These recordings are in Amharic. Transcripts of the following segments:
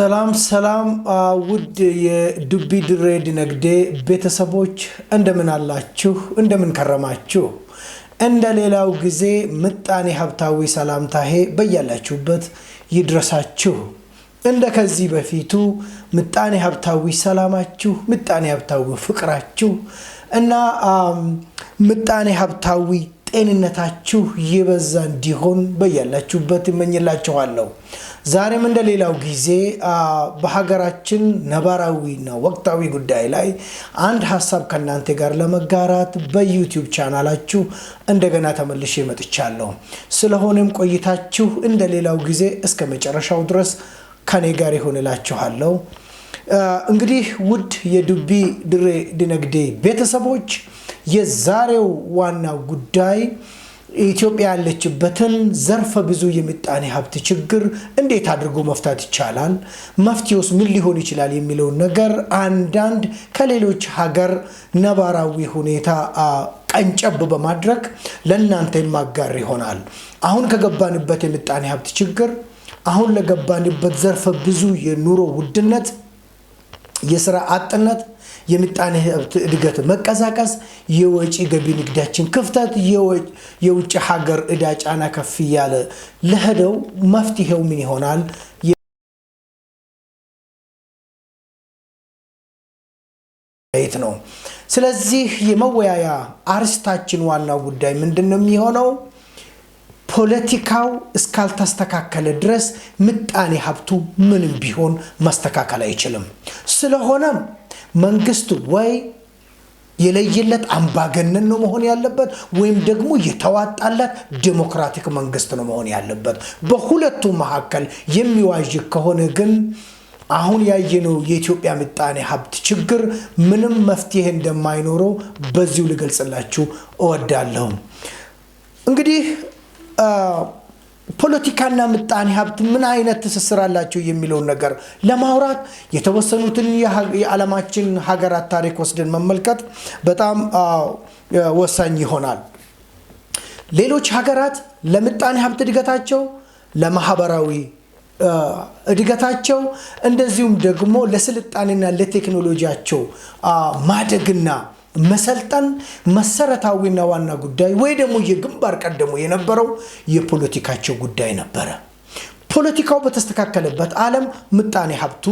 ሰላም ሰላም ውድ የዱቢ ድሬድ ነግዴ ቤተሰቦች እንደምን አላችሁ እንደምን ከረማችሁ እንደሌላው ጊዜ ምጣኔ ሀብታዊ ሰላምታዬ በያላችሁበት ይድረሳችሁ እንደ ከዚህ በፊቱ ምጣኔ ሀብታዊ ሰላማችሁ ምጣኔ ሀብታዊ ፍቅራችሁ እና ምጣኔ ሀብታዊ ጤንነታችሁ ይበዛ እንዲሆን በያላችሁበት እመኝላችኋለሁ ዛሬም እንደሌላው ጊዜ በሀገራችን ነባራዊና ወቅታዊ ጉዳይ ላይ አንድ ሐሳብ ከናንተ ጋር ለመጋራት በዩቲዩብ ቻናላችሁ እንደገና ተመልሼ መጥቻለሁ ስለሆነም ቆይታችሁ እንደሌላው ጊዜ እስከ መጨረሻው ድረስ ከኔ ጋር ይሆንላችኋለሁ እንግዲህ ውድ የዱቢ ድሬ ድነግዴ ቤተሰቦች የዛሬው ዋና ጉዳይ ኢትዮጵያ ያለችበትን ዘርፈ ብዙ የምጣኔ ሀብት ችግር እንዴት አድርጎ መፍታት ይቻላል መፍትሄውስ ምን ሊሆን ይችላል የሚለው ነገር አንዳንድ ከሌሎች ሀገር ነባራዊ ሁኔታ ቀንጨብ በማድረግ ለእናንተ ማጋር ይሆናል አሁን ከገባንበት የምጣኔ ሀብት ችግር አሁን ለገባንበት ዘርፈ ብዙ የኑሮ ውድነት የሥራ አጥነት የምጣኔ ሀብት እድገት መቀዛቀስ የወጪ ገቢ ንግዳችን ክፍተት የውጭ ሀገር ዕዳ ጫና ከፍ ያለ ለሄደው መፍትሄው ምን ይሆናል ነው ስለዚህ የመወያያ አርስታችን ዋናው ጉዳይ ምንድነው የሚሆነው ፖለቲካው እስካልተስተካከለ ድረስ ምጣኔ ሀብቱ ምንም ቢሆን ማስተካከል አይችልም ስለሆነም መንግስት ወይ የለየለት አምባገነን ነው መሆን ያለበት ወይም ደግሞ የተዋጣለት ዲሞክራቲክ መንግስት ነው መሆን ያለበት በሁለቱ መካከል የሚዋዥ ከሆነ ግን አሁን ያየነው የኢትዮጵያ ምጣኔ ሀብት ችግር ምንም መፍትሄ እንደማይኖረው በዚሁ ልገልጽላችሁ እወዳለሁ እንግዲህ ፖለቲካና ምጣኔ ሀብት ምን አይነት ትስስር አላቸው የሚለው ነገር ለማውራት የተወሰኑትን የዓለማችን ሀገራት ታሪክ ወስደን መመልከት በጣም ወሳኝ ይሆናል ሌሎች ሀገራት ለምጣኔ ሀብት እድገታቸው ለማህበራዊ እድገታቸው እንደዚሁም ደግሞ ለስልጣኔና ለቴክኖሎጂያቸው ማደግና መሰልጠን መሰረታዊና ዋና ጉዳይ ወይ ደግሞ የግንባር ቀደሙ የነበረው የፖለቲካቸው ጉዳይ ነበር ፖለቲካው በተስተካከለበት ዓለም ምጣኔ ሀብቱ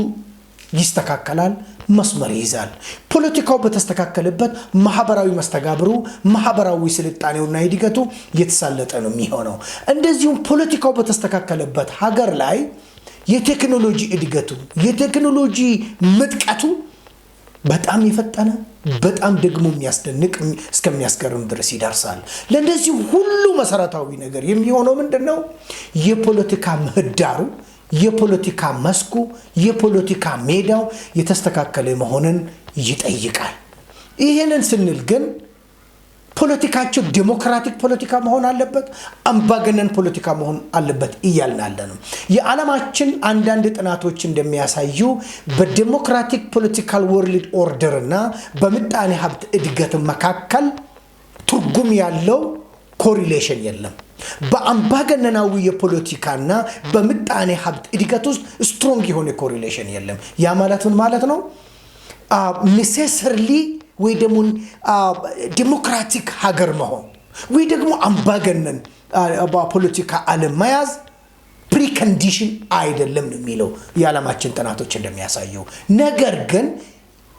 ይስተካከላል መስመር ይይዛል ፖለቲካው በተስተካከለበት ማህበራዊ መስተጋብሩ ማህበራዊ ስልጣኔውና እድገቱ የተሳለጠ ነው የሚሆነው እንደዚሁም ፖለቲካው በተስተካከለበት ሀገር ላይ የቴክኖሎጂ እድገቱ የቴክኖሎጂ ምጥቀቱ በጣም ይፈጠነ በጣም ደግሞ የሚያስደንቅ እስከሚያስገርም ድረስ ይደርሳል ለእንደዚህ ሁሉ መሰረታዊ ነገር የሚሆነው ምንድነው የፖለቲካ ምህዳሩ የፖለቲካ መስኩ የፖለቲካ ሜዳው የተስተካከለ መሆንን ይጠይቃል ይሄንን ስንል ግን ፖለቲካቸው ዲሞክራቲክ ፖለቲካ መሆን አለበት አምባገነን ፖለቲካ መሆን አለበት ይያልናለን የዓለማችን አንዳንድ ጥናቶች እንደሚያሳዩ በዲሞክራቲክ ፖለቲካል ወርልድ ኦርደር እና በምጣኔ ሀብት እድገት መካከል ትርጉም ያለው ኮሪሌሽን የለም በአምባገነናዊ የፖለቲካና በምጣኔ ሀብት እድገት ውስጥ ስትሮንግ የሆነ ኮሪሌሽን የለም ያ ማለት ምን ማለት ነው necessarily ወይ ደግሞ ዲሞክራቲክ ሀገር መሆን ወይ ደግሞ አምባገነን በፖለቲካ ዓለም መያዝ ፕሪኮንዲሽን አይደለም ነው የሚለው የዓለማችን ጥናቶች እንደሚያሳየው ነገር ግን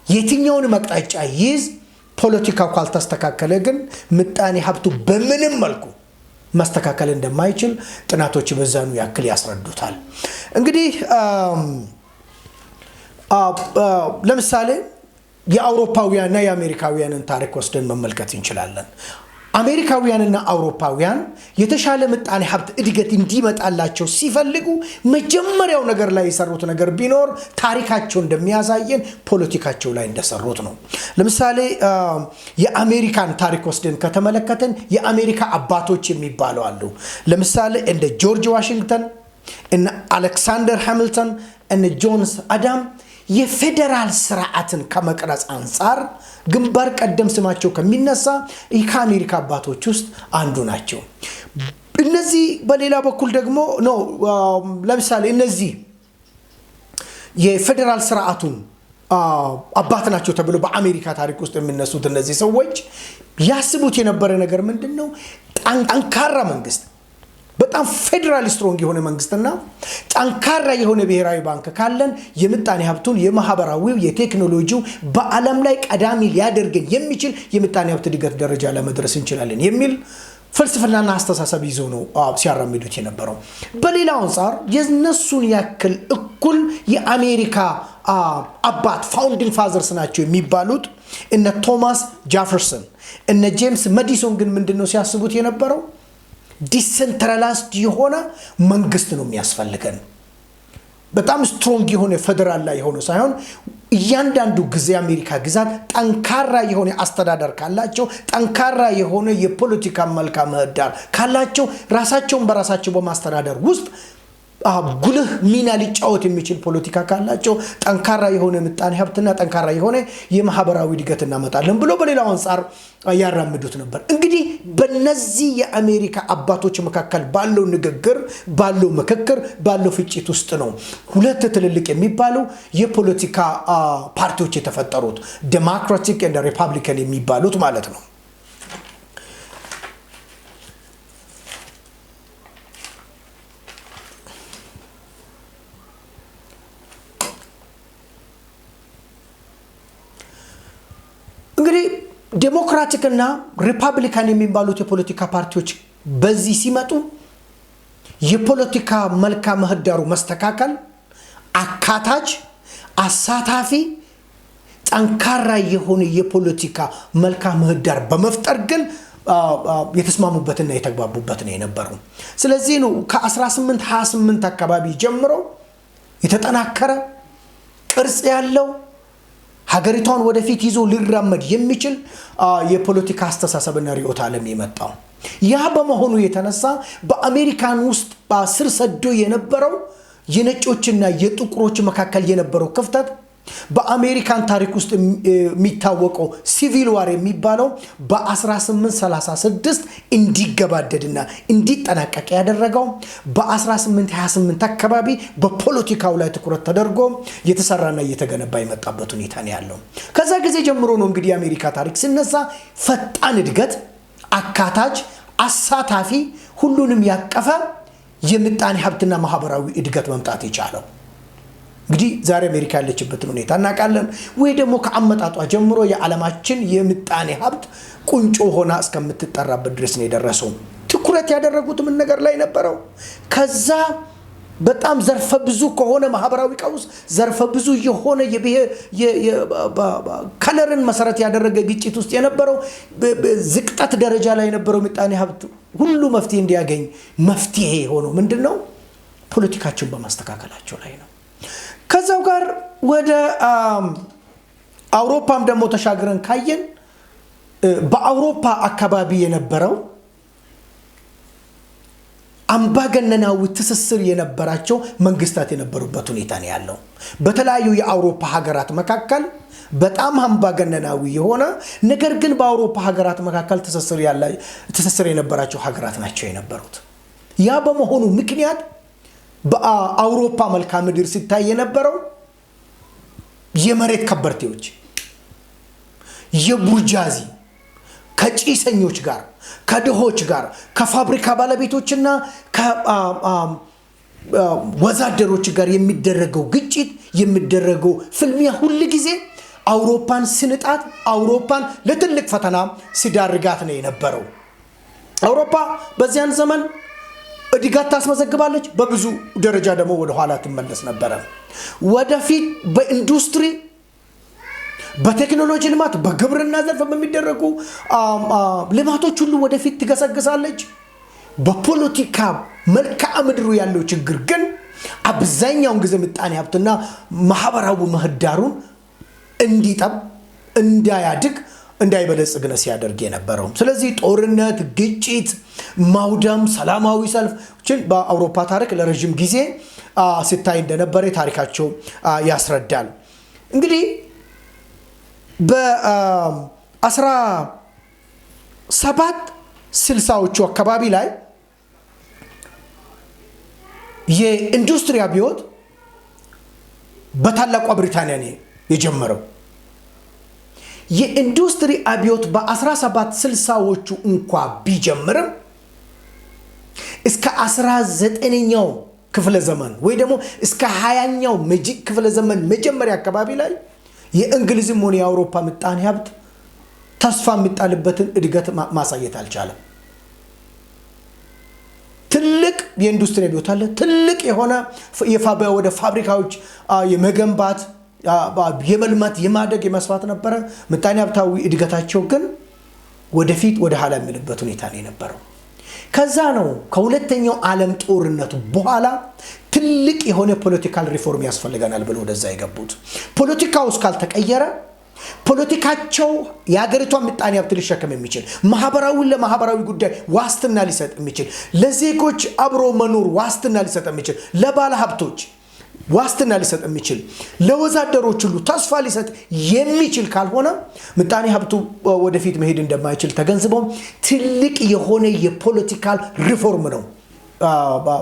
የትኛውን መቅጣጫ ይዝ ፖለቲካው ካልተስተካከለ ግን ምጣኔ ሀብቱ በምንም መልኩ ማስተካከል እንደማይችል ጥናቶች በዛኑ ያክል ያስረዱታል እንግዲህ ለምሳሌ የአውሮፓውያንና የአሜሪካውያንን ታሪክ ወስደን መመልከት እንችላለን አሜሪካውያንና አውሮፓውያን የተሻለ ምጣኔ ሀብት እድገት እንዲመጣላቸው ሲፈልጉ መጀመሪያው ነገር ላይ የሰሩት ነገር ቢኖር ታሪካቸው እንደሚያሳየን ፖለቲካቸው ላይ እንደሰሩት ነው ለምሳሌ የአሜሪካን ታሪክ ወስደን ከተመለከተን የአሜሪካ አባቶች የሚባሉ አሉ ለምሳሌ እንደ ጆርጅ ዋሽንግተን እና አሌክሳንደር ሃሚልተን እና ጆንስ አዳም የፌደራል ስርዓትን ከመቅረጽ አንፃር ግንባር ቀደም ስማቸው ከሚነሳ የአሜሪካ አባቶች ውስጥ አንዱ ናቸው እነዚህ በሌላ በኩል ደግሞ ነው ለምሳሌ እነዚህ የፌደራል ስርዓቱን አባት ናቸው ተብሎ በአሜሪካ ታሪክ ውስጥ የሚነሱት እነዚህ ሰዎች ያስቡት የነበረ ነገር ምንድነው? ጠንካራ መንግስት፣ በጣም ፌደራል ስትሮንግ የሆነ መንግስትና ጠንካራ የሆነ ብሔራዊ ባንክ ካለን የምጣኔ ሀብቱን የማህበራዊው የቴክኖሎጂው በዓለም ላይ ቀዳሚ ሊያደርገን የሚችል የምጣኔ ሀብት እድገት ደረጃ ለመድረስ እንችላለን የሚል ፍልስፍናና አስተሳሰብ ይዞ ነው ሲያራምዱት የነበረው። በሌላው አንፃር የነሱን ያክል እኩል የአሜሪካ አባት ፋውንዲንግ ፋዘርስ ናቸው የሚባሉት እነ ቶማስ ጄፈርሰን እነ ጄምስ ማዲሶን ግን ምንድነው ሲያስቡት የነበረው? ዲሰንትራላይዝድ የሆነ መንግስት ነው የሚያስፈልገን። በጣም ስትሮንግ የሆነ ፌደራል ላይ የሆነ ሳይሆን እያንዳንዱ ጊዜ አሜሪካ ግዛት ጠንካራ የሆነ አስተዳደር ካላቸው፣ ጠንካራ የሆነ የፖለቲካ መልካም ምህዳር ካላቸው፣ ራሳቸውን በራሳቸው በማስተዳደር ውስጥ ጉልህ ሚና ሊጫወት የሚችል ፖለቲካ ካላቸው ጠንካራ የሆነ ምጣኔ ሀብትና ጠንካራ የሆነ የማህበራዊ እድገት እናመጣለን ብሎ በሌላው አንፃር ያራምዱት ነበር። እንግዲህ በእነዚህ የአሜሪካ አባቶች መካከል ባለው ንግግር፣ ባለው ምክክር፣ ባለው ፍጭት ውስጥ ነው ሁለት ትልልቅ የሚባሉ የፖለቲካ ፓርቲዎች የተፈጠሩት፣ ዴሞክራቲክ እና ሪፐብሊካን የሚባሉት ማለት ነው። እንግዲህ ዴሞክራቲክ እና ሪፐብሊካን የሚባሉት የፖለቲካ ፓርቲዎች በዚህ ሲመጡ የፖለቲካ መልካም ምህዳሩ መስተካከል፣ አካታች፣ አሳታፊ፣ ጠንካራ የሆነ የፖለቲካ መልካም ምህዳር በመፍጠር ግን የተስማሙበትና የተግባቡበት ነው የነበረው። ስለዚህ ነው ከ1828 አካባቢ ጀምሮ የተጠናከረ ቅርጽ ያለው ሀገሪቷን ወደፊት ይዞ ሊራመድ የሚችል የፖለቲካ አስተሳሰብና ርዕዮተ ዓለም የመጣው። ያ በመሆኑ የተነሳ በአሜሪካን ውስጥ ስር ሰዶ የነበረው የነጮችና የጥቁሮች መካከል የነበረው ክፍተት በአሜሪካን ታሪክ ውስጥ የሚታወቀው ሲቪል ዋር የሚባለው በ1836 እንዲገባደድና እንዲጠናቀቅ ያደረገው በ1828 አካባቢ በፖለቲካው ላይ ትኩረት ተደርጎ የተሰራና እየተገነባ የመጣበት ሁኔታ ነው ያለው። ከዛ ጊዜ ጀምሮ ነው እንግዲህ የአሜሪካ ታሪክ ሲነሳ ፈጣን እድገት፣ አካታች፣ አሳታፊ፣ ሁሉንም ያቀፈ የምጣኔ ሀብትና ማህበራዊ እድገት መምጣት የቻለው። እንግዲህ ዛሬ አሜሪካ ያለችበትን ሁኔታ እናውቃለን ወይ? ደግሞ ከአመጣጧ ጀምሮ የዓለማችን የምጣኔ ሀብት ቁንጮ ሆና እስከምትጠራበት ድረስ ነው የደረሰው። ትኩረት ያደረጉት ምን ነገር ላይ ነበረው? ከዛ በጣም ዘርፈ ብዙ ከሆነ ማህበራዊ ቀውስ፣ ዘርፈ ብዙ የሆነ ከለርን መሰረት ያደረገ ግጭት ውስጥ የነበረው ዝቅጠት ደረጃ ላይ የነበረው ምጣኔ ሀብት ሁሉ መፍትሄ እንዲያገኝ መፍትሄ ሆኖ ምንድነው? ፖለቲካቸውን በማስተካከላቸው ላይ ነው። ከዛው ጋር ወደ አውሮፓም ደግሞ ተሻግረን ካየን በአውሮፓ አካባቢ የነበረው አምባገነናዊ ትስስር የነበራቸው መንግስታት የነበሩበት ሁኔታ ነው ያለው። በተለያዩ የአውሮፓ ሀገራት መካከል በጣም አምባገነናዊ የሆነ ነገር ግን በአውሮፓ ሀገራት መካከል ትስስር የነበራቸው ሀገራት ናቸው የነበሩት። ያ በመሆኑ ምክንያት በአውሮፓ መልክዓ ምድር ሲታይ የነበረው የመሬት ከበርቴዎች፣ የቡርጃዚ ከጪሰኞች ጋር፣ ከድሆች ጋር፣ ከፋብሪካ ባለቤቶችና ከወዛደሮች ጋር የሚደረገው ግጭት፣ የሚደረገው ፍልሚያ ሁሉ ጊዜ አውሮፓን ስንጣት፣ አውሮፓን ለትልቅ ፈተና ሲዳርጋት ነው የነበረው። አውሮፓ በዚያን ዘመን እድገት ታስመዘግባለች፣ በብዙ ደረጃ ደግሞ ወደ ኋላ ትመለስ ነበር። ወደፊት በኢንዱስትሪ፣ በቴክኖሎጂ ልማት፣ በግብርና ዘርፍ በሚደረጉ ልማቶች ሁሉ ወደፊት ትገሰግሳለች። በፖለቲካ መልክዓ ምድሩ ያለው ችግር ግን አብዛኛውን ጊዜ ምጣኔ ሀብትና ማህበራዊ ምህዳሩን እንዲጠብ፣ እንዳያድግ፣ እንዳይበለጽግ ነው ሲያደርግ የነበረው። ስለዚህ ጦርነት፣ ግጭት፣ ማውደም፣ ሰላማዊ ሰልፎችን በአውሮፓ ታሪክ ለረጅም ጊዜ ሲታይ እንደነበረ ታሪካቸው ያስረዳል። እንግዲህ በ1760ዎቹ አካባቢ ላይ የኢንዱስትሪ አብዮት በታላቋ ብሪታንያ ነው የጀመረው። የኢንዱስትሪ አብዮት በ1760ዎቹ እንኳን ቢጀምርም እስከ 19ኛው ክፍለ ዘመን ወይ ደግሞ እስከ 20ኛው ክፍለ ዘመን መጀመሪያ አካባቢ ላይ የእንግሊዝም ሆነ የአውሮፓ ምጣኔ ሀብት ተስፋ የሚጣልበትን እድገት ማሳየት አልቻለም። ትልቅ የኢንዱስትሪ አብዮት አለ። ትልቅ የሆነ ወደ ፋብሪካዎች የመገንባት የመልማት የማደግ የመስፋት ነበረ። ምጣኔ ሀብታዊ እድገታቸው ግን ወደፊት ወደ ኋላ የሚልበት ሁኔታ ነው የነበረው። ከዛ ነው ከሁለተኛው ዓለም ጦርነት በኋላ ትልቅ የሆነ ፖለቲካል ሪፎርም ያስፈልገናል ብለው ወደዛ የገቡት። ፖለቲካው እስካልተቀየረ ፖለቲካቸው የሀገሪቷን ምጣኔ ሀብት ሊሸከም የሚችል ለማህበራዊ ጉዳይ ዋስትና ሊሰጥ የሚችል ለዜጎች አብሮ መኖር ዋስትና ሊሰጥ የሚችል ለባለ ሀብቶች ዋስትና ሊሰጥ የሚችል ለወዛደሮች ሁሉ ተስፋ ሊሰጥ የሚችል ካልሆነ ምጣኔ ሀብቱ ወደፊት መሄድ እንደማይችል ተገንዝበው ትልቅ የሆነ የፖለቲካል ሪፎርም ነው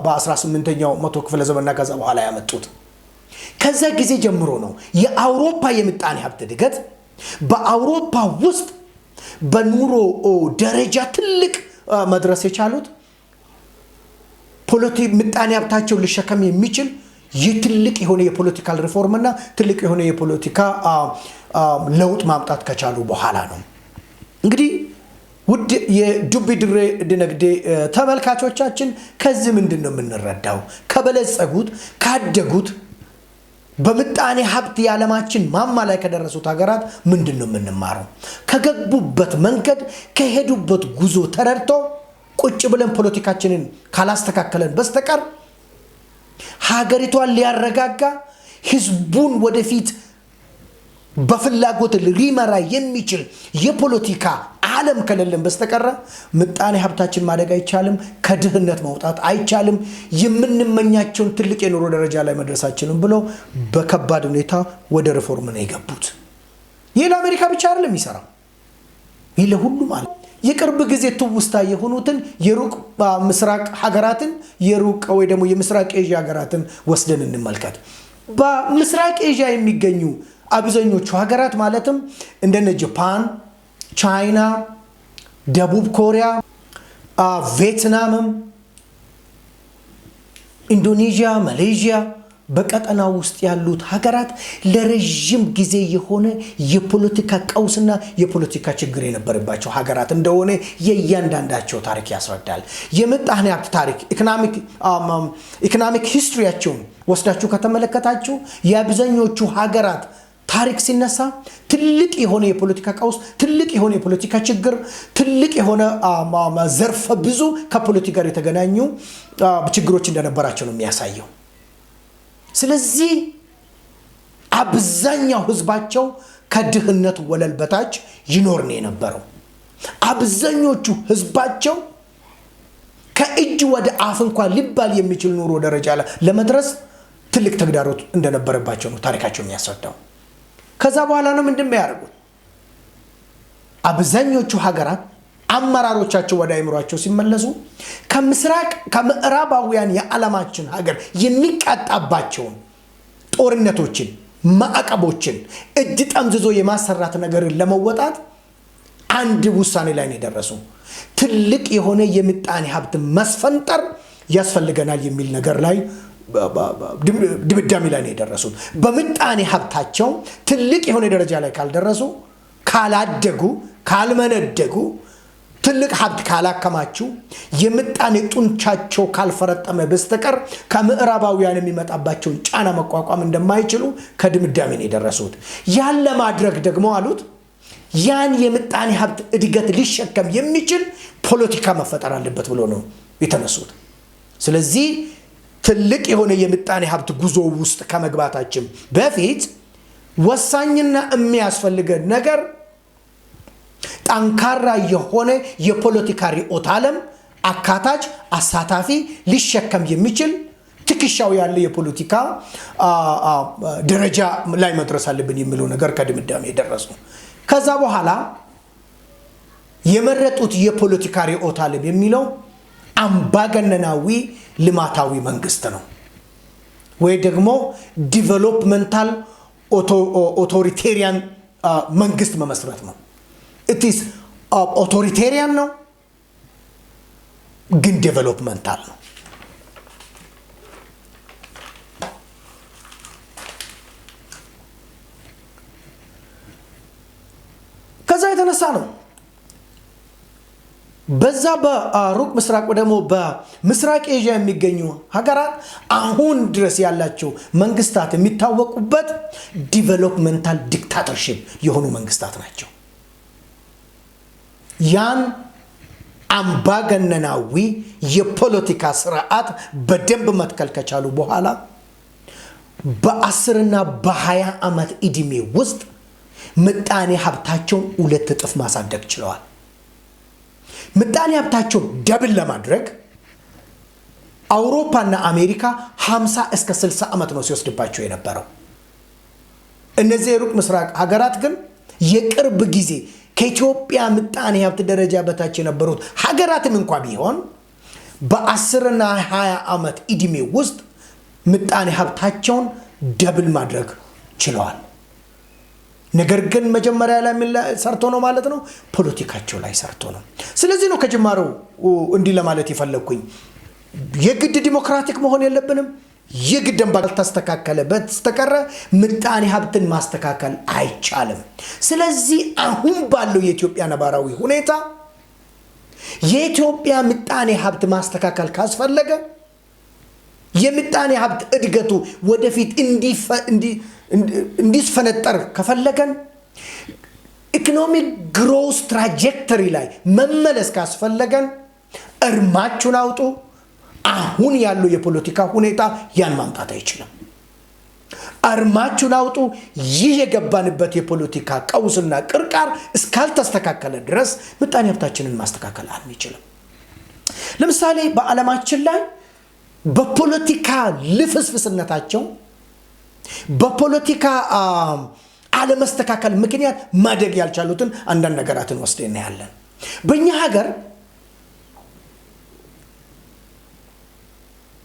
በ18ኛው መቶ ክፍለ ዘመንና ከዛ በኋላ ያመጡት። ከዛ ጊዜ ጀምሮ ነው የአውሮፓ የምጣኔ ሀብት እድገት በአውሮፓ ውስጥ በኑሮ ደረጃ ትልቅ መድረስ የቻሉት ምጣኔ ሀብታቸው ሊሸከም የሚችል የትልቅ የሆነ የፖለቲካል ሪፎርም እና ትልቅ የሆነ የፖለቲካ ለውጥ ማምጣት ከቻሉ በኋላ ነው። እንግዲህ ውድ የዱቢ ድሬ ድነግዴ ተመልካቾቻችን ከዚህ ምንድነው የምንረዳው? ከበለጸጉት ካደጉት በምጣኔ ሀብት የዓለማችን ማማ ላይ ከደረሱት ሀገራት ምንድነው የምንማረው? ከገቡበት መንገድ ከሄዱበት ጉዞ ተረድቶ ቁጭ ብለን ፖለቲካችንን ካላስተካከለን በስተቀር ሀገሪቷን ሊያረጋጋ ህዝቡን ወደፊት በፍላጎት ሊመራ የሚችል የፖለቲካ ዓለም ከሌለን በስተቀር ምጣኔ ሀብታችን ማደግ አይቻልም። ከድህነት መውጣት አይቻልም። የምንመኛቸውን ትልቅ የኑሮ ደረጃ ላይ መድረሳችንን ብሎ በከባድ ሁኔታ ወደ ሪፎርም ነው የገቡት። ይህ ለአሜሪካ ብቻ አይደለም የሚሰራው፣ ይህ ለሁሉም ዓለም የቅርብ ጊዜ ትውስታ የሆኑትን የሩቅ ምስራቅ ሀገራትን የሩቅ ወይ ደግሞ የምስራቅ ኤዥያ ሀገራትን ወስደን እንመልከት። በምስራቅ ኤዥያ የሚገኙ አብዛኞቹ ሀገራት ማለትም እንደነ ጃፓን፣ ቻይና፣ ደቡብ ኮሪያ፣ ቪየትናም፣ ኢንዶኔዥያ፣ ማሌዥያ በቀጠናው ውስጥ ያሉት ሀገራት ለረጅም ጊዜ የሆነ የፖለቲካ ቀውስና የፖለቲካ ችግር የነበረባቸው ሀገራት እንደሆነ የእያንዳንዳቸው ታሪክ ያስረዳል። የምጣኔ ሀብት ታሪክ ኢኮኖሚክ ሂስትሪያቸውን ወስዳችሁ ከተመለከታችሁ የአብዛኞቹ ሀገራት ታሪክ ሲነሳ ትልቅ የሆነ የፖለቲካ ቀውስ፣ ትልቅ የሆነ የፖለቲካ ችግር፣ ትልቅ የሆነ ዘርፈ ብዙ ከፖለቲካ ጋር የተገናኙ ችግሮች እንደነበራቸው ነው የሚያሳየው። ስለዚህ አብዛኛው ህዝባቸው ከድህነት ወለል በታች ይኖር ነው የነበረው። አብዛኞቹ ህዝባቸው ከእጅ ወደ አፍ እንኳን ሊባል የሚችል ኑሮ ደረጃ ለመድረስ ትልቅ ተግዳሮት እንደነበረባቸው ነው ታሪካቸው የሚያስረዳው። ከዛ በኋላ ነው ምንድነው ያደርጉት? አብዛኞቹ ሀገራት አመራሮቻቸው ወደ አይምሯቸው ሲመለሱ ከምዕራባውያን የዓለማችን ሀገር የሚቃጣባቸውን ጦርነቶችን፣ ማዕቀቦችን እጅ ጠምዝዞ የማሰራት ነገርን ለመወጣት አንድ ውሳኔ ላይ ነው የደረሱ። ትልቅ የሆነ የምጣኔ ሀብት መስፈንጠር ያስፈልገናል የሚል ነገር ላይ ድምዳሜ ላይ ነው የደረሱት። በምጣኔ ሀብታቸው ትልቅ የሆነ ደረጃ ላይ ካልደረሱ፣ ካላደጉ፣ ካልመነደጉ፣ ትልቅ ሀብት ካላከማቹ፣ የምጣኔ ጡንቻቸው ካልፈረጠመ በስተቀር ከምዕራባውያን የሚመጣባቸውን ጫና መቋቋም እንደማይችሉ ከድምዳሜ ነው የደረሱት። ያን ለማድረግ ደግሞ አሉት ያን የምጣኔ ሀብት እድገት ሊሸከም የሚችል ፖለቲካ መፈጠር አለበት ብሎ ነው የተነሱት። ስለዚህ ትልቅ የሆነ የምጣኔ ሀብት ጉዞ ውስጥ ከመግባታችን በፊት ወሳኝና የሚያስፈልገን ነገር ጠንካራ የሆነ የፖለቲካ ርዕዮተ ዓለም አካታች፣ አሳታፊ፣ ሊሸከም የሚችል ትክሻው ያለ የፖለቲካ ደረጃ ላይ መድረስ አለብን የሚለው ነገር ከድምዳሜ ደረሱ። ከዛ በኋላ የመረጡት የፖለቲካ ርዕዮተ ዓለም የሚለው አምባገነናዊ ልማታዊ መንግስት ነው። ወይ ደግሞ ዲቨሎፕመንታል ኦቶሪቴሪያን መንግስት መመስረት ነው። ኢትስ ኦቶሪቴሪያን ነው ግን ዴቨሎፕመንታል ነው። ከዛ የተነሳ ነው በዛ በሩቅ ምስራቅ ደግሞ በምስራቅ ኤዥያ የሚገኙ ሀገራት አሁን ድረስ ያላቸው መንግስታት የሚታወቁበት ዲቨሎፕመንታል ዲክታተርሺፕ የሆኑ መንግስታት ናቸው። ያን አምባገነናዊ የፖለቲካ ስርዓት በደንብ መትከል ከቻሉ በኋላ በ10 እና በ20 ዓመት ዕድሜ ውስጥ ምጣኔ ሀብታቸውን 2 እጥፍ ማሳደግ ችለዋል። ምጣኔ ሀብታቸውን ደብል ለማድረግ አውሮፓና አሜሪካ 50 እስከ 60 ዓመት ነው ሲወስድባቸው የነበረው። እነዚህ የሩቅ ምስራቅ ሀገራት ግን የቅርብ ጊዜ ከኢትዮጵያ ምጣኔ ሀብት ደረጃ በታች የነበሩት ሀገራትም እንኳን ቢሆን በ10 እና 20 ዓመት ዕድሜ ውስጥ ምጣኔ ሀብታቸውን ደብል ማድረግ ችለዋል። ነገር ግን መጀመሪያ ላይ ሰርቶ ነው ማለት ነው፣ ፖለቲካቸው ላይ ሰርቶ ነው። ስለዚህ ነው ከጅማሩ እንዲህ ለማለት የፈለኩኝ የግድ ዲሞክራቲክ መሆን የለብንም። የግድ ባልተስተካከለ በስተቀረ ምጣኔ ሀብትን ማስተካከል አይቻልም። ስለዚህ አሁን ባለው የኢትዮጵያ ነባራዊ ሁኔታ የኢትዮጵያ ምጣኔ ሀብት ማስተካከል ካስፈለገ የምጣኔ ሀብት እድገቱ ወደፊት እንዲስፈነጠር ከፈለገን ኢኮኖሚክ ግሮዝ ትራጀክተሪ ላይ መመለስ ካስፈለገን እርማችሁን አውጡ። አሁን ያለው የፖለቲካ ሁኔታ ያን ማምጣት አይችልም። እርማችሁን አውጡ። ይህ የገባንበት የፖለቲካ ቀውስና ቅርቃር እስካልተስተካከለ ድረስ ምጣኔ ሀብታችንን ማስተካከል አንችልም። ለምሳሌ በዓለማችን ላይ በፖለቲካ ልፍስፍስነታቸው በፖለቲካ አለመስተካከል ምክንያት ማደግ ያልቻሉትን አንዳንድ ነገራትን ወስደን እናያለን። በእኛ ሀገር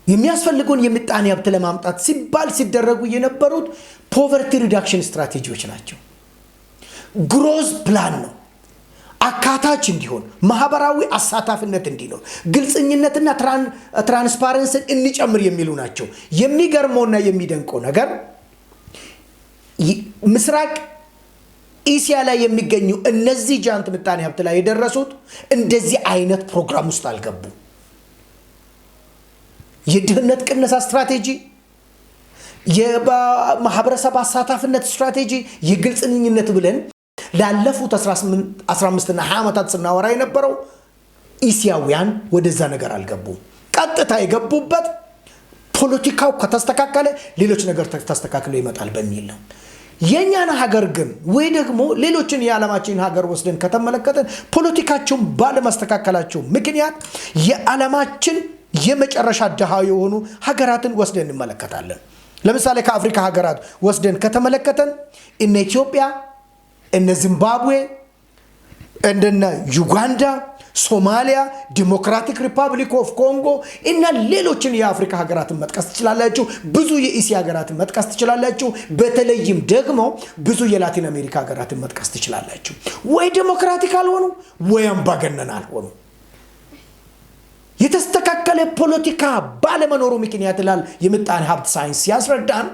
የሚያስፈልጉን የምጣኔ ሀብት ለማምጣት ሲባል ሲደረጉ የነበሩት ፖቨርቲ ሪዳክሽን ስትራቴጂዎች ናቸው። ግሮዝ ፕላን ነው። አካታች እንዲሆን፣ ማህበራዊ አሳታፊነት እንዲኖር፣ ግልጽኝነትና ትራንስፓረንስን እንጨምር የሚሉ ናቸው። የሚገርመውና የሚደንቀው ነገር ምስራቅ እስያ ላይ የሚገኙ እነዚህ ጃንት ምጣኔ ሀብት ላይ የደረሱት እንደዚህ አይነት ፕሮግራም ውስጥ አልገቡም። የድህነት ቅነሳ ስትራቴጂ፣ የማህበረሰብ አሳታፊነት ስትራቴጂ፣ የግልጽኝነት ብለን ላለፉት 15 እና 20 ዓመታት ስናወራ የነበረው እስያውያን ወደዛ ነገር አልገቡም። ቀጥታ የገቡበት ፖለቲካው ከተስተካከለ ሌሎች ነገር ተስተካክሎ ይመጣል በሚል ነው። የኛን ሀገር ግን ወይ ደግሞ ሌሎችን የዓለማችን ሀገር ወስደን ከተመለከተን ፖለቲካቸውን ባለማስተካከላቸው ምክንያት የዓለማችን የመጨረሻ ድሃ የሆኑ ሀገራትን ወስደን እንመለከታለን። ለምሳሌ ከአፍሪካ ሀገራት ወስደን ከተመለከተን እነ ኢትዮጵያ፣ እነ ዚምባብዌ፣ እንደነ ዩጋንዳ፣ ሶማሊያ፣ ዲሞክራቲክ ሪፐብሊክ ኦፍ ኮንጎ እና ሌሎችን የአፍሪካ ሀገራትን መጥቀስ ትችላላችሁ። ብዙ የእስያ ሀገራትን መጥቀስ ትችላላችሁ። በተለይም ደግሞ ብዙ የላቲን አሜሪካ ሀገራትን መጥቀስ ትችላላችሁ። ወይ ዲሞክራቲክ አልሆኑ ወይ አምባገነን አልሆኑ። የተስተካከለ ፖለቲካ ባለመኖሩ ምክንያት ይላል የምጣኔ ሀብት ሳይንስ ያስረዳን፣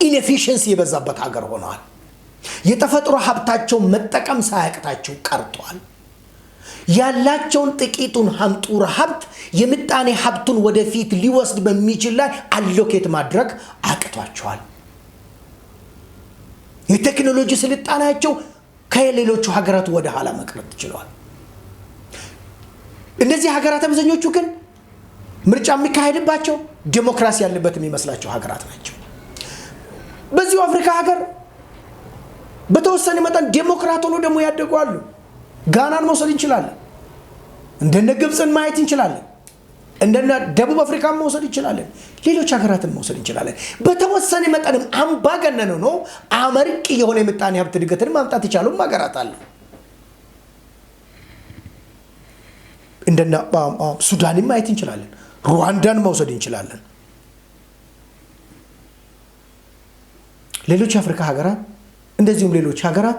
ኢንኤፊሽንሲ የበዛበት ሀገር ሆነዋል። የተፈጥሮ ሀብታቸው መጠቀም ሳያቅታቸው ቀርቷል። ያላቸውን ጥቂቱን ሀምጡር ሀብት የምጣኔ ሀብቱን ወደፊት ሊወስድ በሚችል ላይ አሎኬት ማድረግ አቅቷቸዋል። የቴክኖሎጂ ስልጣናቸው ከሌሎቹ ሀገራት ወደ ኋላ መቅረት ችለዋል። እነዚህ ሀገራት አብዛኞቹ ግን ምርጫ የሚካሄድባቸው ዲሞክራሲ ያለበት የሚመስላቸው ሀገራት ናቸው። በዚሁ አፍሪካ ሀገር በተወሰነ መጠን ዲሞክራት ሆኖ ደግሞ ያደጉ አሉ። ጋናን መውሰድ እንችላለን። እንደነ ግብፅን ማየት እንችላለን። እንደነ ደቡብ አፍሪካን መውሰድ እንችላለን። ሌሎች ሀገራትን መውሰድ እንችላለን። በተወሰነ መጠንም አምባገነን ሆኖ አመርቂ የሆነ የምጣኔ ሀብት እድገትን ማምጣት የቻሉም ሀገራት አሉ። እንደነ ሱዳንን ማየት እንችላለን። ሩዋንዳን መውሰድ እንችላለን። ሌሎች አፍሪካ ሀገራት እንደዚሁም ሌሎች ሀገራት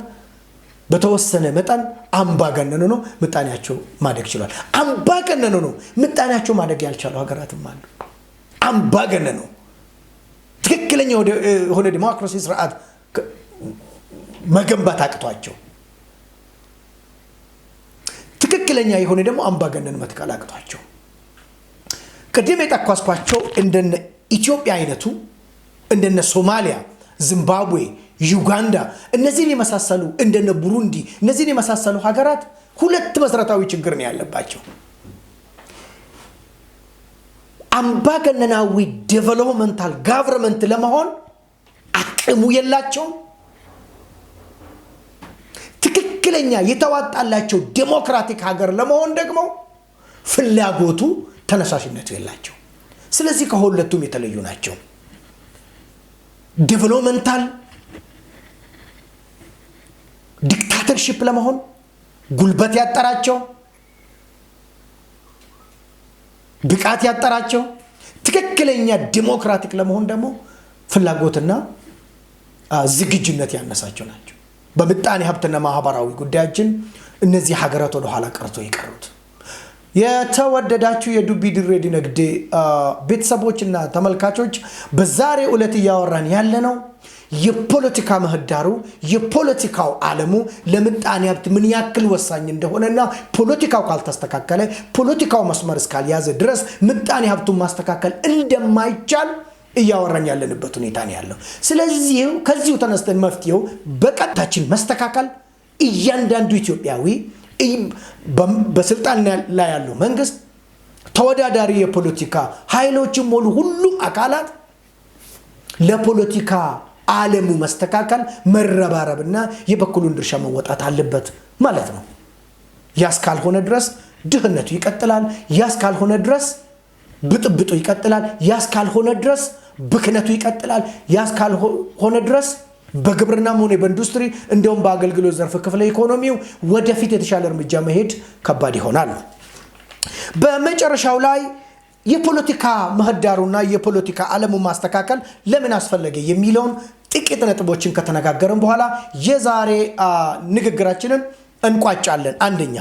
በተወሰነ መጠን አምባገነን ነው ምጣኔያቸው ማደግ ይችላል። አምባገነን ነው ምጣኔያቸው ማደግ ያልቻሉ ሀገራትም አሉ። አምባገነን ነው ትክክለኛ ሆነ ዲሞክራሲ ስርዓት መገንባት አቅቷቸው ትክክለኛ የሆነ ደግሞ አምባገነን መትከል አቅቷቸው ቅድም የጠቀስኳቸው እንደነ ኢትዮጵያ አይነቱ እንደነ ሶማሊያ፣ ዚምባብዌ፣ ዩጋንዳ እነዚህን የመሳሰሉ እንደነ ቡሩንዲ እነዚህን የመሳሰሉ ሀገራት ሁለት መሰረታዊ ችግር ነው ያለባቸው። አምባገነናዊ ዴቨሎፕመንታል ጋቨርንመንት ለመሆን አቅሙ የላቸውም። ትክክለኛ የተዋጣላቸው ዴሞክራቲክ ሀገር ለመሆን ደግሞ ፍላጎቱ ተነሳሽነቱ የላቸው። ስለዚህ ከሁለቱም የተለዩ ናቸው። ዴቨሎፕመንታል ዲክታተርሺፕ ለመሆን ጉልበት ያጠራቸው ብቃት ያጠራቸው፣ ትክክለኛ ዲሞክራቲክ ለመሆን ደግሞ ፍላጎትና ዝግጁነት ያነሳቸው ናቸው። በምጣኔ ሀብትና ማህበራዊ ጉዳያችን እነዚህ ሀገራት ወደ ኋላ ቀርቶ ይቀሩት። የተወደዳችሁ የዱቢ ድሬ ዲነግዴ ቤተሰቦችና ተመልካቾች በዛሬ ዕለት ያወራን ያለነው የፖለቲካ ምህዳሩ የፖለቲካው ዓለሙ ለምጣኔ ሀብት ምን ያክል ወሳኝ እንደሆነና ፖለቲካው ካልተስተካከለ ፖለቲካው መስመር እስካልያዘ ድረስ ምጣኔ ሀብቱን ማስተካከል እንደማይቻል እያወራን ያለንበት ሁኔታ ነው ያለው። ስለዚህ ከዚሁ ተነስተን መፍትሄው በቀጥታችን መስተካከል እያንዳንዱ ኢትዮጵያዊ በስልጣን ላይ ያለው መንግስት ተወዳዳሪ የፖለቲካ ኃይሎችም ሆኑ ሁሉም አካላት ለፖለቲካ ዓለሙ መስተካከል መረባረብና የበኩሉን ድርሻ መወጣት አለበት ማለት ነው። ያስካልሆነ ድረስ ድህነቱ ይቀጥላል። ያስካልሆነ ድረስ ብጥብጡ ይቀጥላል። ያስካልሆነ ድረስ ብክነቱ ይቀጥላል። ያስካልሆነ ድረስ በግብርናም ሆነ በኢንዱስትሪ እንደውም በአገልግሎት ዘርፍ ክፍለ ኢኮኖሚው ወደፊት የተሻለ እርምጃ መሄድ ከባድ ይሆናል። በመጨረሻው ላይ የፖለቲካ ምህዳሩና የፖለቲካ ዓለሙ ማስተካከል ለምን አስፈለገ የሚለውን ጥቂት ነጥቦችን ከተነጋገርን በኋላ የዛሬ ንግግራችንን እንቋጫለን። አንደኛ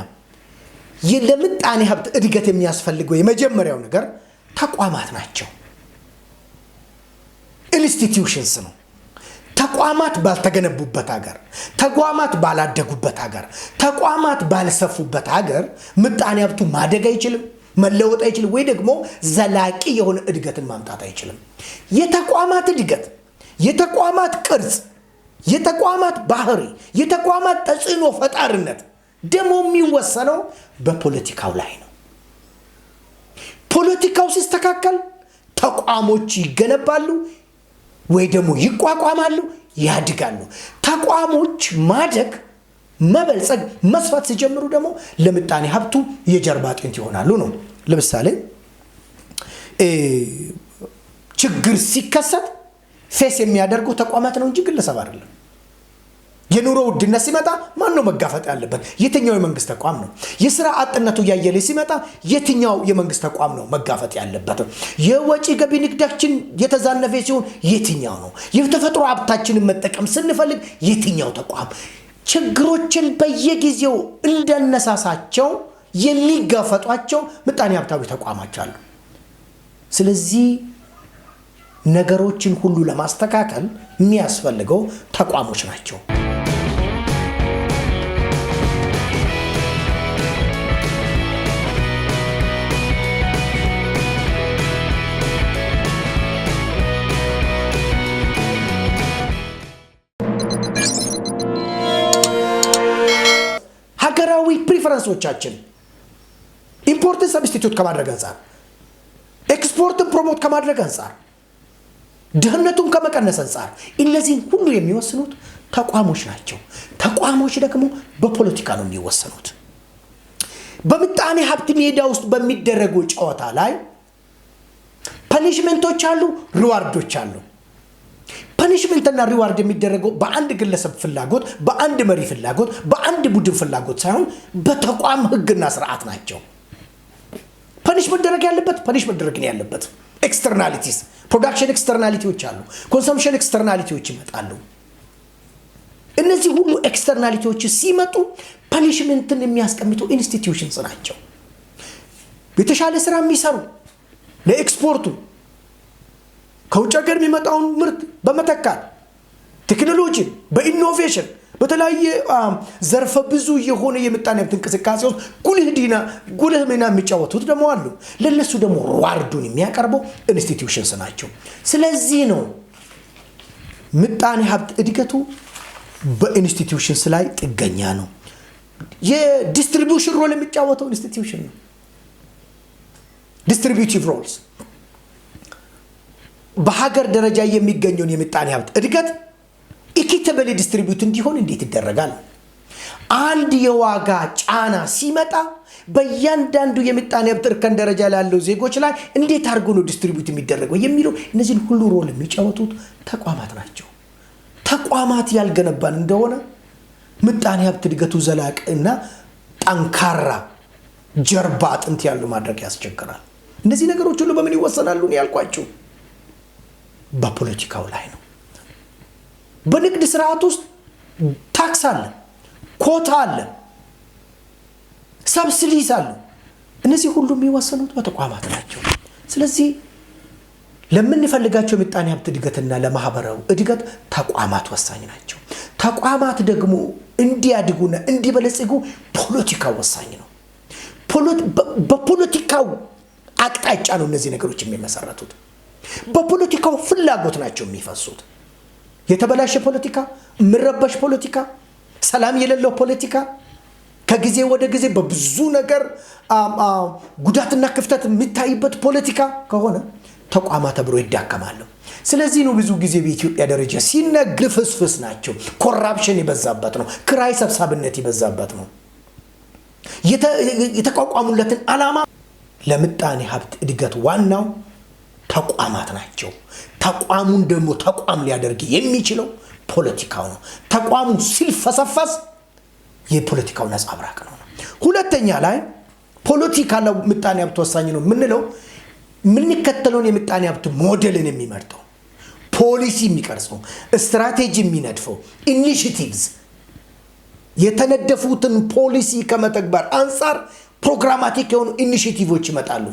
ለምጣኔ ሀብት እድገት የሚያስፈልገው የመጀመሪያው ነገር ተቋማት ናቸው። ኢንስቲትዩሽንስ ነው። ተቋማት ባልተገነቡበት ሀገር፣ ተቋማት ባላደጉበት ሀገር፣ ተቋማት ባልሰፉበት ሀገር ምጣኔ ሀብቱ ማደግ አይችልም፣ መለወጥ አይችልም፣ ወይ ደግሞ ዘላቂ የሆነ እድገትን ማምጣት አይችልም። የተቋማት እድገት፣ የተቋማት ቅርጽ፣ የተቋማት ባህሪ፣ የተቋማት ተጽዕኖ ፈጣሪነት ደግሞ የሚወሰነው በፖለቲካው ላይ ነው። ፖለቲካው ሲስተካከል ተቋሞች ይገነባሉ ወይ ደግሞ ይቋቋማሉ፣ ያድጋሉ። ተቋሞች ማደግ፣ መበልጸግ፣ መስፋት ሲጀምሩ ደግሞ ለምጣኔ ሀብቱ የጀርባ አጥንት ይሆናሉ ነው። ለምሳሌ ችግር ሲከሰት ፌስ የሚያደርጉ ተቋማት ነው እንጂ ግለሰብ አይደለም። የኑሮ ውድነት ሲመጣ ማን ነው መጋፈጥ ያለበት? የትኛው የመንግስት ተቋም ነው? የሥራ አጥነቱ ያየለ ሲመጣ የትኛው የመንግስት ተቋም ነው መጋፈጥ ያለበት? የወጪ ገቢ ንግዳችን የተዛነፈ ሲሆን የትኛው ነው? የተፈጥሮ ሀብታችንን መጠቀም ስንፈልግ የትኛው ተቋም? ችግሮችን በየጊዜው እንደነሳሳቸው የሚጋፈጧቸው ምጣኔ ሀብታዊ ተቋማት አሉ። ስለዚህ ነገሮችን ሁሉ ለማስተካከል የሚያስፈልገው ተቋሞች ናቸው። ሀገራዊ ፕሪፈረንሶቻችን ኢምፖርትን ሰብስቲቱት ከማድረግ አንጻር፣ ኤክስፖርትን ፕሮሞት ከማድረግ አንጻር፣ ድህነቱን ከመቀነስ አንጻር እነዚህን ሁሉ የሚወስኑት ተቋሞች ናቸው። ተቋሞች ደግሞ በፖለቲካ ነው የሚወሰኑት። በምጣኔ ሀብት ሜዳ ውስጥ በሚደረጉ ጨዋታ ላይ ፐኒሽመንቶች አሉ፣ ሪዋርዶች አሉ። ፐኒሽመንትና ሪዋርድ የሚደረገው በአንድ ግለሰብ ፍላጎት፣ በአንድ መሪ ፍላጎት፣ በአንድ ቡድን ፍላጎት ሳይሆን በተቋም ህግና ስርዓት ናቸው። ፐኒሽ መደረግ ያለበት ፐኒሽ መደረግ ያለበት፣ ኤክስተርናሊቲስ ፕሮዳክሽን ኤክስተርናሊቲዎች አሉ፣ ኮንሰምፕሽን ኤክስተርናሊቲዎች ይመጣሉ። እነዚህ ሁሉ ኤክስተርናሊቲዎች ሲመጡ ፐኒሽመንትን የሚያስቀምጡ ኢንስቲትዩሽንስ ናቸው። የተሻለ ስራ የሚሰሩ ለኤክስፖርቱ ከውጭ ሀገር የሚመጣውን ምርት በመተካት ቴክኖሎጂን በኢኖቬሽን በተለያየ ዘርፈ ብዙ የሆነ የምጣኔ ሀብት እንቅስቃሴ ውስጥ ጉልህ ሚና የሚጫወቱት ደግሞ አሉ። ለነሱ ደግሞ ሪዋርዱን የሚያቀርበው ኢንስቲትዩሽንስ ናቸው። ስለዚህ ነው ምጣኔ ሀብት እድገቱ በኢንስቲትዩሽንስ ላይ ጥገኛ ነው። የዲስትሪቢዩሽን ሮል የሚጫወተው ኢንስቲትዩሽን ነው። ዲስትሪቢዩቲቭ ሮልስ በሀገር ደረጃ የሚገኘውን የምጣኔ ሀብት እድገት ኢኩዊታብሊ ዲስትሪቢዩት እንዲሆን እንዴት ይደረጋል? አንድ የዋጋ ጫና ሲመጣ በእያንዳንዱ የምጣኔ ሀብት እርከን ደረጃ ላለው ዜጎች ላይ እንዴት አድርጎ ነው ዲስትሪቢዩት የሚደረገው የሚለው እነዚህን ሁሉ ሮል የሚጫወቱት ተቋማት ናቸው። ተቋማት ያልገነባን እንደሆነ ምጣኔ ሀብት እድገቱ ዘላቂ እና ጠንካራ ጀርባ አጥንት ያለው ማድረግ ያስቸግራል። እነዚህ ነገሮች ሁሉ በምን ይወሰናሉ ነው ያልኳችሁ? በፖለቲካው ላይ ነው። በንግድ ስርዓት ውስጥ ታክስ አለ፣ ኮታ አለ፣ ሰብሲዲስ አለ። እነዚህ ሁሉ የሚወሰኑት በተቋማት ናቸው። ስለዚህ ለምንፈልጋቸው ምጣኔ ሀብት እድገትና ለማህበራዊ እድገት ተቋማት ወሳኝ ናቸው። ተቋማት ደግሞ እንዲያድጉና እንዲበለጽጉ ፖለቲካው ወሳኝ ነው። በፖለቲካው አቅጣጫ ነው እነዚህ ነገሮች የሚመሰረቱት። በፖለቲካው ፍላጎት ናቸው የሚፈሱት። የተበላሸ ፖለቲካ፣ ምረበሽ ፖለቲካ፣ ሰላም የሌለው ፖለቲካ ከጊዜ ወደ ጊዜ በብዙ ነገር ጉዳትና ክፍተት የሚታይበት ፖለቲካ ከሆነ ተቋማት አብሮ ይዳከማሉ። ስለዚህ ነው ብዙ ጊዜ በኢትዮጵያ ደረጃ ሲነግፍስፍስ ናቸው። ኮራፕሽን ይበዛበት ነው። ክራይ ሰብሳቢነት ይበዛበት ነው። የተቋቋሙለትን ዓላማ ለምጣኔ ሀብት እድገት ዋናው ተቋማት ናቸው። ተቋሙን ደግሞ ተቋም ሊያደርግ የሚችለው ፖለቲካው ነው። ተቋሙ ሲልፈሰፈስ የፖለቲካው ነጸብራቅ ነው። ሁለተኛ ላይ ፖለቲካ ለምጣኔ ሀብት ወሳኝ ነው የምንለው የምንከተለውን የምጣኔ ሀብት ሞዴልን የሚመርጠው ፖሊሲ የሚቀርጸው ስትራቴጂ የሚነድፈው ኢኒሺቲቭስ የተነደፉትን ፖሊሲ ከመተግበር አንፃር ፕሮግራማቲክ የሆኑ ኢኒሺቲቮች ይመጣሉ።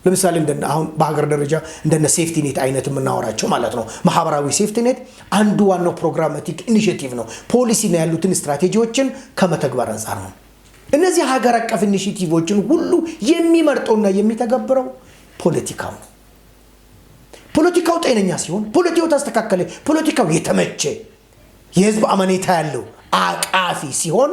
ለምሳሌ አሁን በሀገር ደረጃ እንደነ ሴፍቲ ኔት አይነት የምናወራቸው ማለት ነው። ማህበራዊ ሴፍቲ ኔት አንዱ ዋናው ፕሮግራማቲክ ኢኒሺቲቭ ነው። ፖሊሲ ነው ያሉትን ስትራቴጂዎችን ከመተግበር አንፃር ነው። እነዚህ ሀገር አቀፍ ኢኒሺቲቮችን ሁሉ የሚመርጠውና የሚተገብረው ፖለቲካው ነው። ፖለቲካው ጤነኛ ሲሆን፣ ፖለቲካው ተስተካከለ፣ ፖለቲካው የተመቸ የህዝብ አመኔታ ያለው አቃፊ ሲሆን፣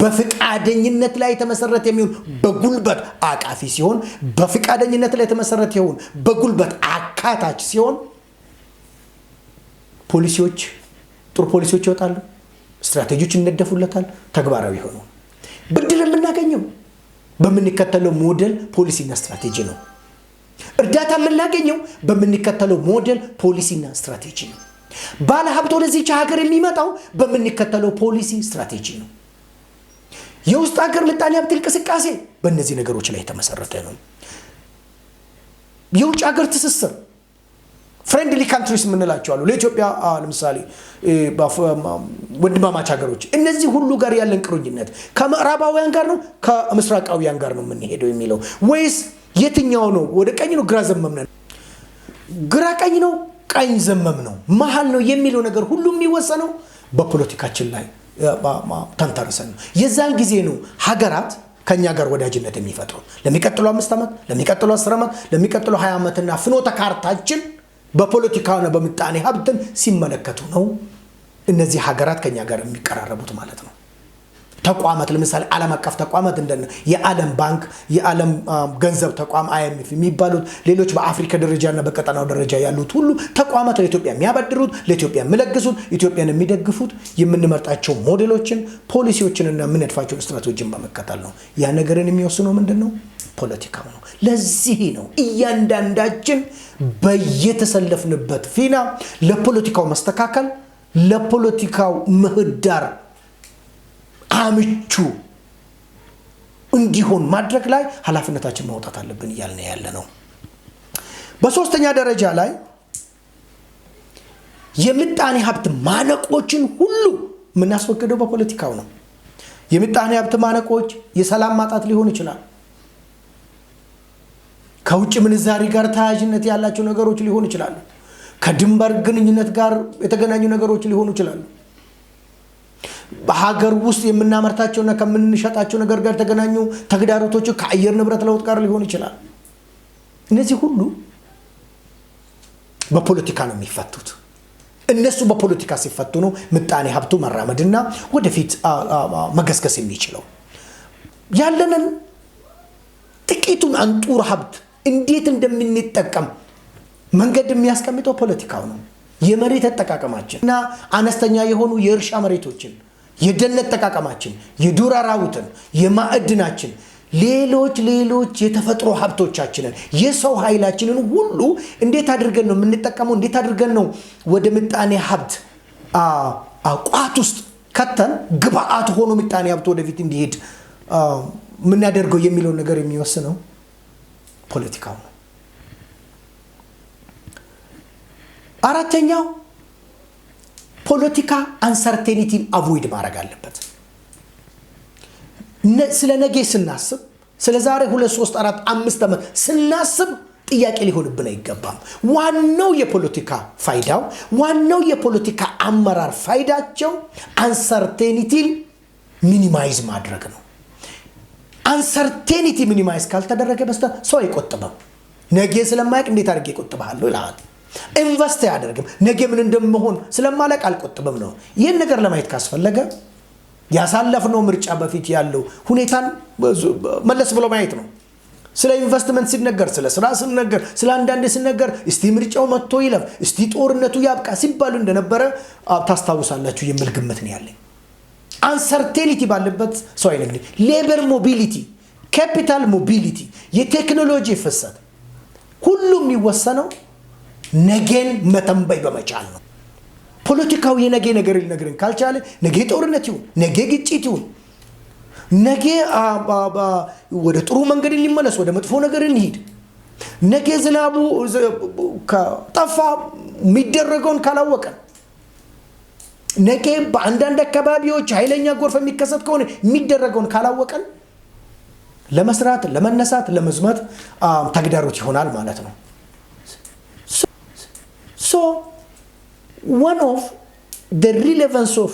በፍቃደኝነት ላይ የተመሰረተ የሚሆን በጉልበት አቃፊ ሲሆን፣ በፍቃደኝነት ላይ የተመሰረተ ይሁን በጉልበት አካታች ሲሆን ፖሊሲዎች ጥሩ ፖሊሲዎች ይወጣሉ፣ ስትራቴጂዎች ይነደፉለታል፣ ተግባራዊ ሆኑ። ብድር የምናገኘው በምንከተለው ሞዴል ፖሊሲና ስትራቴጂ ነው። እርዳታ የምናገኘው በምንከተለው ሞዴል ፖሊሲና ስትራቴጂ ነው። ባለ ሀብት ወደዚህች ሀገር የሚመጣው በምንከተለው ፖሊሲ ስትራቴጂ ነው። የውስጥ ሀገር ምጣኔ ሀብት እንቅስቃሴ በእነዚህ ነገሮች ላይ የተመሰረተ ነው። የውጭ ሀገር ትስስር ፍሬንድሊ ካንትሪስ የምንላቸው አሉ። ለኢትዮጵያ ለምሳሌ ወንድማማች ሀገሮች እነዚህ ሁሉ ጋር ያለን ቁርኝነት ከምዕራባውያን ጋር ነው ከምስራቃውያን ጋር ነው የምንሄደው የሚለው ወይስ የትኛው ነው? ወደ ቀኝ ነው ግራ ዘመም ነው? ግራ ቀኝ ነው ቀኝ ዘመም ነው መሃል ነው የሚለው ነገር ሁሉ የሚወሰነው በፖለቲካችን ላይ ተንተርሰን ነው። የዛን ጊዜ ነው ሀገራት ከኛ ጋር ወዳጅነት የሚፈጥሩ ለሚቀጥለው 5 ዓመት ለሚቀጥለው 10 ዓመት ለሚቀጥለው 20 ዓመትና ፍኖተ ካርታችን በፖለቲካውና በምጣኔ ሀብትን ሲመለከቱ ነው እነዚህ ሀገራት ከኛ ጋር የሚቀራረቡት ማለት ነው። ተቋማት ለምሳሌ ዓለም አቀፍ ተቋማት እንደነ የዓለም ባንክ፣ የዓለም ገንዘብ ተቋም IMF የሚባሉት ሌሎች በአፍሪካ ደረጃና በቀጠናው ደረጃ ያሉት ሁሉ ተቋማት ለኢትዮጵያ የሚያበድሩት፣ ለኢትዮጵያ የሚለግሱት፣ ኢትዮጵያን የሚደግፉት የምንመርጣቸው ሞዴሎችን፣ ፖሊሲዎችንና የምንደፋቸው ስትራቴጂን በመከተል ነው። ያ ነገርን የሚወስነው ምንድነው? ፖለቲካው ነው። ለዚህ ነው እያንዳንዳችን በየተሰለፍንበት ፊና ለፖለቲካው መስተካከል ለፖለቲካው ምህዳር አምቹ እንዲሆን ማድረግ ላይ ኃላፊነታችን ማውጣት አለብን እያልን ያለ ነው። በሶስተኛ ደረጃ ላይ የምጣኔ ሀብት ማነቆችን ሁሉ የምናስወግደው በፖለቲካው ነው። የምጣኔ ሀብት ማነቆች የሰላም ማጣት ሊሆን ይችላል። ከውጭ ምንዛሪ ጋር ተያያዥነት ያላቸው ነገሮች ሊሆኑ ይችላሉ። ከድንበር ግንኙነት ጋር የተገናኙ ነገሮች ሊሆኑ ይችላሉ። በሀገር ውስጥ የምናመርታቸውና ከምንሸጣቸው ነገር ጋር የተገናኙ ተግዳሮቶች ከአየር ንብረት ለውጥ ጋር ሊሆኑ ይችላል። እነዚህ ሁሉ በፖለቲካ ነው የሚፈቱት። እነሱ በፖለቲካ ሲፈቱ ነው ምጣኔ ሀብቱ መራመድና ወደፊት መገስገስ የሚችለው። ያለንን ጥቂቱን አንጡር ሀብት እንዴት እንደምንጠቀም መንገድ የሚያስቀምጠው ፖለቲካው ነው። የመሬት አጠቃቀማችን እና አነስተኛ የሆኑ የእርሻ መሬቶችን፣ የደን አጠቃቀማችን፣ የዱር አራዊትን፣ የማዕድናችን፣ ሌሎች የተፈጥሮ ሀብቶቻችንን፣ የሰው ኃይላችንን ሁሉ እንዴት አድርገን ነው የምንጠቀመው? እንዴት አድርገን ነው ወደ ምጣኔ ሀብት ቋት ውስጥ ከተን ግብአት ሆኖ ምጣኔ ሀብት ወደፊት እንዲሄድ የምናደርገው የሚለውን ነገር የሚወስነው ፖለቲካው ነው። አራተኛው ፖለቲካ አንሰርቴኒቲን አቮይድ ማድረግ አለበት። ስለ ነገ ስናስብ ስለ ዛሬ 2 3 4 5 ዓመት ስናስብ ጥያቄ ሊሆንብን አይገባም። ዋናው የፖለቲካ ፋይዳው ዋናው የፖለቲካ አመራር ፋይዳቸው አንሰርቴኒቲን ሚኒማይዝ ማድረግ ነው። አንሰርቴኒቲ ሚኒማይዝ ካልተደረገ በስተቀር ሰው አይቆጥብም። ነገ ስለማያውቅ እንዴት አድርጌ እቆጥባለሁ ይላል። ኢንቨስት ያደርግም ነገ ምን እንደምሆን ስለማላውቅ አልቆጥብም ነው። ይህን ነገር ለማየት ካስፈለገ ያሳለፍነው ምርጫ በፊት ያለው ሁኔታን መለስ ብሎ ማየት ነው። ስለ ኢንቨስትመንት ሲነገር፣ ስለ ስራ ሲነገር፣ ስለ አንዳንድ ሲነገር እስቲ ምርጫው መጥቶ ይለፍ፣ እስቲ ጦርነቱ ያብቃ ሲባሉ እንደነበረ ታስታውሳላችሁ የሚል ግምት ነው ያለኝ። አንሰርቴኒቲ ባለበት ሰው አይነግድ። ሌበር ሞቢሊቲ፣ ካፒታል ሞቢሊቲ፣ የቴክኖሎጂ ፍሰት ሁሉም የሚወሰነው ነገን መተንበይ በመቻል ነው። ፖለቲካው የነገ ነገር ሊነግረን ካልቻለ ነገ ጦርነት ይሁን፣ ነገ ግጭት ይሁን፣ ነገ ወደ ጥሩ መንገድ እንመለስ፣ ወደ መጥፎ ነገር እንሂድ፣ ነገ ዝናቡ ከጠፋ የሚደረገውን ካላወቀን፣ ነገ በአንዳንድ አካባቢዎች ኃይለኛ ጎርፍ የሚከሰት ከሆነ የሚደረገውን ካላወቀን ለመስራት፣ ለመነሳት፣ ለመዝመት ተግዳሮት ይሆናል ማለት ነው። So one of the relevance of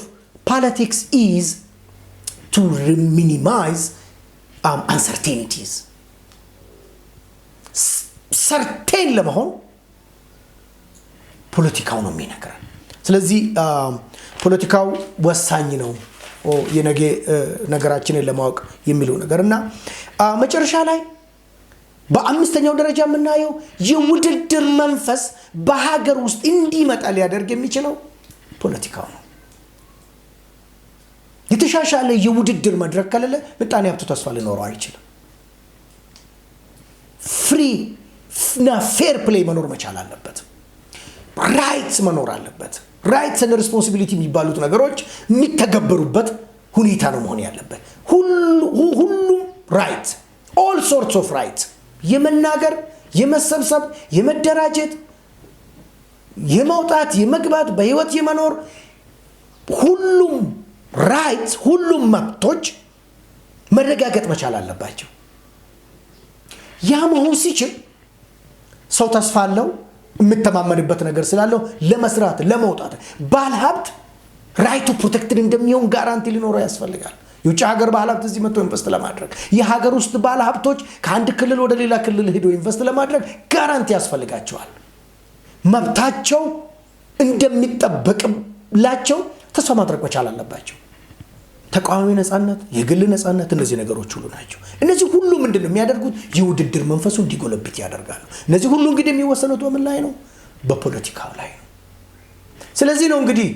politics is to minimize uncertainties. Certain ለመሆን ፖለቲካው ነው የሚነግረን። ስለዚህ ፖለቲካው ወሳኝ ነው የነገ ነገራችንን ለማወቅ የሚለው ነገርና መጨረሻ ላይ በአምስተኛው ደረጃ የምናየው የውድድር መንፈስ በሀገር ውስጥ እንዲመጣ ሊያደርግ የሚችለው ፖለቲካው ነው። የተሻሻለ የውድድር መድረክ ከሌለ ምጣኔ ሀብቱ ተስፋ ሊኖረው አይችልም። ፍሪ እና ፌር ፕሌይ መኖር መቻል አለበት። ራይትስ መኖር አለበት። ራይትስ እና ሪስፖንሲቢሊቲ የሚባሉት ነገሮች የሚተገበሩበት ሁኔታ ነው መሆን ያለበት። ሁሉም ራይት፣ ኦል ሶርትስ ኦፍ ራይት፣ የመናገር፣ የመሰብሰብ፣ የመደራጀት፣ የመውጣት፣ የመግባት፣ በህይወት የመኖር ሁሉም ራይትስ፣ ሁሉም መብቶች መረጋገጥ መቻል አለባቸው። ያ መሆን ሲችል ሰው ተስፋ አለው፣ የምተማመንበት ነገር ስላለው ለመስራት፣ ለመውጣት። ባለሀብት ራይቱ ፕሮቴክትድ እንደሚሆን ጋራንቲ ሊኖረው ያስፈልጋል። የውጭ ሀገር ባለሀብት እዚህ መጥቶ ኢንቨስት ለማድረግ፣ የሀገር ውስጥ ባለሀብቶች ከአንድ ክልል ወደ ሌላ ክልል ሄዶ ኢንቨስት ለማድረግ ጋራንቲ ያስፈልጋቸዋል። መብታቸው እንደሚጠበቅላቸው ተስፋ ማድረግ መቻል አለባቸው። ተቃዋሚ ነፃነት፣ የግል ነፃነት፣ እነዚህ ነገሮች ሁሉ ናቸው። እነዚህ ሁሉ ምንድነው የሚያደርጉት? የውድድር መንፈሱ እንዲጎለብት ያደርጋሉ። እነዚህ ሁሉ እንግዲህ የሚወሰኑት በምን ላይ ነው? በፖለቲካው ላይ ነው። ስለዚህ ነው እንግዲህ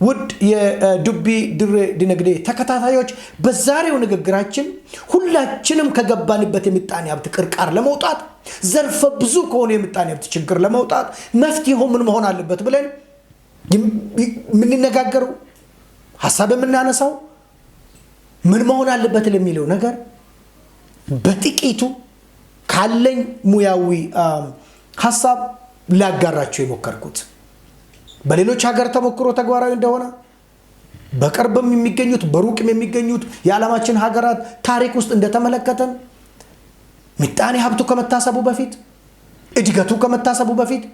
ውድ የዱቢ ድሬ ዲነግዴ ተከታታዮች በዛሬው ንግግራችን ሁላችንም ከገባንበት የምጣኔ ሀብት ቅርቃር ለመውጣት፣ ዘርፈ ብዙ ከሆነ የምጣኔ ሀብት ችግር ለመውጣት መፍትሄው ምን መሆን አለበት ብለን የምንነጋገረው ሐሳብ የምናነሳው ምን መሆን አለበት ለሚለው ነገር በጥቂቱ ካለኝ ሙያዊ ሐሳብ ላጋራችሁ የሞከርኩት በሌሎች ሀገር ተሞክሮ ተግባራዊ እንደሆነ በቅርብም የሚገኙት በሩቅም የሚገኙት የዓለማችን ሀገራት ታሪክ ውስጥ እንደተመለከተን ምጣኔ ሀብቱ ከመታሰቡ በፊት እድገቱ ከመታሰቡ በፊት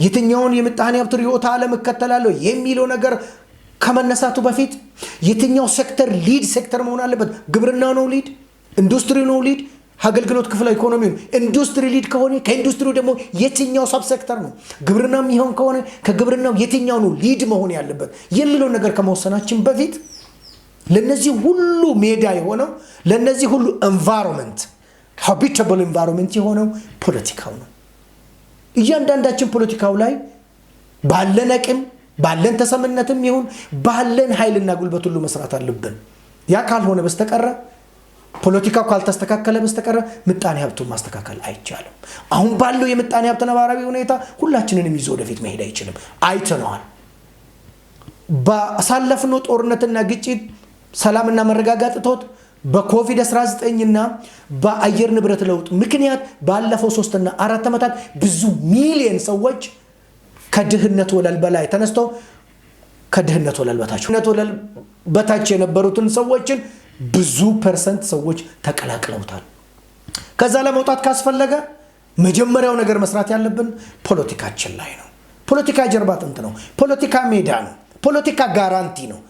የትኛውን የምጣኔ ሀብት ርዕዮተ ዓለም እከተላለሁ የሚለው ነገር ከመነሳቱ በፊት የትኛው ሴክተር ሊድ ሴክተር መሆን አለበት? ግብርና ነው ሊድ? ኢንዱስትሪ ነው ሊድ? አገልግሎት ክፍለ ኢኮኖሚ ነው? ኢንዱስትሪ ሊድ ከሆነ ከኢንዱስትሪው ደግሞ የትኛው ሰብ ሴክተር ነው? ግብርናም ይሆን ከሆነ ከግብርናው የትኛው ነው ሊድ መሆን ያለበት የሚለው ነገር ከመወሰናችን በፊት ለነዚህ ሁሉ ሜዳ የሆነው ለነዚህ ሁሉ ኤንቫይሮንመንት ሃቢታብል ኤንቫይሮንመንት የሆነው ፖለቲካው ነው። እያንዳንዳችን ፖለቲካው ላይ ባለን አቅም ባለን ተሰምነትም ይሁን ባለን ኃይልና ጉልበት ሁሉ መስራት አለብን። ያ ካልሆነ በስተቀር ፖለቲካው ካልተስተካከለ በስተቀር ምጣኔ ሀብቱን ማስተካከል አይቻልም። አሁን ባለው የምጣኔ ሀብት ነባራዊ ሁኔታ ሁላችንንም ይዞ ወደፊት መሄድ አይችልም። አይተነዋል። ባሳለፍነው ጦርነትና ግጭት ሰላምና መረጋጋት እጦት በኮቪድ-19 እና በአየር ንብረት ለውጥ ምክንያት ባለፈው 3 እና 4 ዓመታት ብዙ ሚሊዮን ሰዎች ከድህነት ወለል በላይ ተነስተው ከድህነት ወለል በታች የነበሩትን ሰዎችን ብዙ ፐርሰንት ሰዎች ተቀላቅለውታል። ከዛ ለመውጣት ካስፈለገ መጀመሪያው ነገር መስራት ያለብን ፖለቲካችን ላይ ነው። ፖለቲካ ጀርባ አጥንት ነው። ፖለቲካ ሜዳ ነው። ፖለቲካ ጋራንቲ ነው።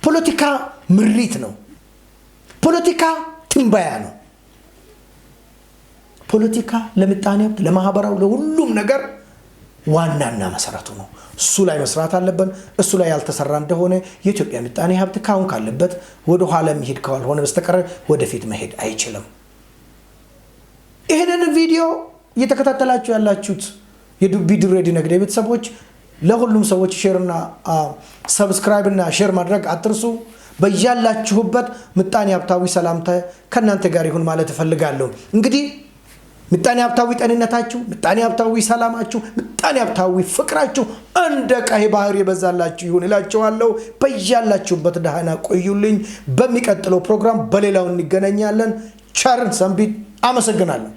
ፖለቲካ ምሪት ነው። ፖለቲካ ትንበያ ነው። ፖለቲካ ለምጣኔ ሀብት ለማህበራው ለሁሉም ነገር ዋናና መሰረቱ ነው። እሱ ላይ መስራት አለብን። እሱ ላይ ያልተሰራ እንደሆነ የኢትዮጵያ ምጣኔ ሀብት ካሁን ካለበት ወደ ኋላ መሄድ ካልሆነ በስተቀር ወደፊት መሄድ አይችልም። ይሄንን ቪዲዮ እየተከታተላችሁ ያላችሁት የዱቢ ድሬ ነግዴ ቤተሰቦች ለሁሉም ሰዎች ሼርና ሰብስክራይብ እና ሼር ማድረግ አትርሱ። በያላችሁበት ምጣኔ ሀብታዊ ሰላምታ ከናንተ ጋር ይሁን ማለት እፈልጋለሁ። እንግዲህ ምጣኔ ሀብታዊ ጤንነታችሁ፣ ምጣኔ ሀብታዊ ሰላማችሁ፣ ምጣኔ ሀብታዊ ፍቅራችሁ እንደ ቀይ ባህር የበዛላችሁ ይሁን እላችኋለሁ። በያላችሁበት ደህና ቆዩልኝ። በሚቀጥለው ፕሮግራም በሌላው እንገናኛለን። ቸርን ሰንብት። አመሰግናለሁ።